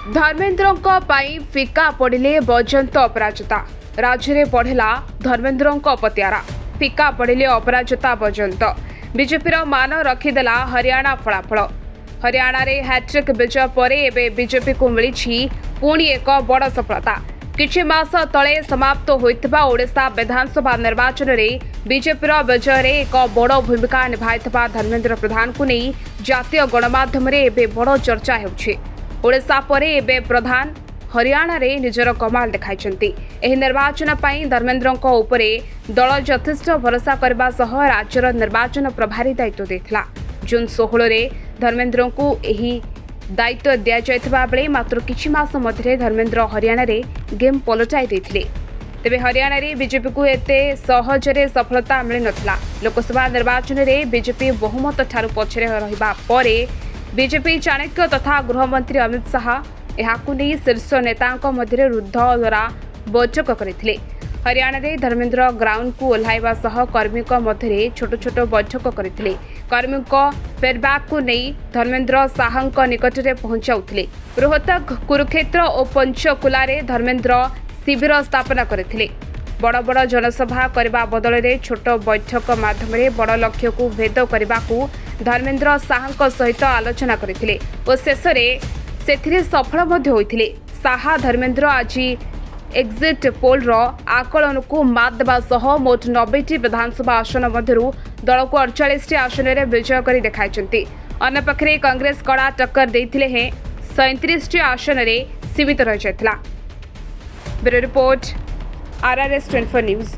धर्मेन्द्रों फिका पड़े बजंत अपराजिता राज्य में बढ़ला धर्मेन्द्रों पत्यारा फिका पड़े अपराजिता बजंत बीजेपी मान रखीदेला हरियाणा फलाफल हरियाणा रे हैट्रिक विजय पर एवं बीजेपी को मिली पुणी एक बड़ सफलता किछि मास तले समाप्त होइतबा ओडिशा विधानसभा निर्वाचन में बीजेपी विजय रे एक बड़ भूमिका निभाइतबा धर्मेन्द्र प्रधान को नहीं जातीय गणमाध्यम रे एबे बड़ चर्चा हेउछि। ओडिशा परे एबे प्रधान हरियाणा रे निजर कमाल देखाइछन्ति। एही निर्वाचन पई धर्मेन्द्रଙ୍କ उपरे दल यथेष्ट भरोसा करबा सह राज्यर निर्वाचन प्रभारी दायित्व देथिला। जून 16 रे धर्मेन्द्रଙ୍କୁ एही दायित्व दिया जायथिबा बेले मात्र किछि मास मध्यरे धर्मेन्द्र हरियाणा रे गेम पलटाई देथिले। तेबे हरियाणा रे बीजेपी को एते सहजरे सफलता मिल नथिला। लोकसभा निर्वाचन रे बीजेपी बहुमत ठारू पछरे रहिबा परे बीजेपी चाणक्य तथा गृहमंत्री अमित शाह यहाकु नहीं शीर्ष नेतांक मध्य रुद्ध द्वारा बैठक करथिले। हरियाणा रे धर्मेन्द्र ग्राउंड को ओह्लाइबा सह कर्मी मध्य छोट छोट बैठक करथिले। कर्मी फेरबैक को नहीं धर्मेन्द्र शाहंक निकट में पहुंचाउथिले। रोहतक कुरुक्षेत्र और पंचकुला रे धर्मेन्द्र शिविर स्थापना करथिले। बड़ बड़ जनसभा करबा बदल में छोट बैठक माध्यम बड़ लक्ष्य को भेद करने को धर्मेन्द्र शाहंक सहित आलोचना करथिले और शेष में सफल होइथिले। शाह धर्मेन्द्र आज एक्जिट पोल रो आकलन को मात देवा सह मोट 90टी विधानसभा आसन मध्यरु दल को 48 आसन में विजय कर देखाइछन्ति। अन्य पक्षरे कांग्रेस कड़ा टक्कर देथिले हैं 37 आसन में सीमित रहि जायतिला। Bureau report RRS 24 news.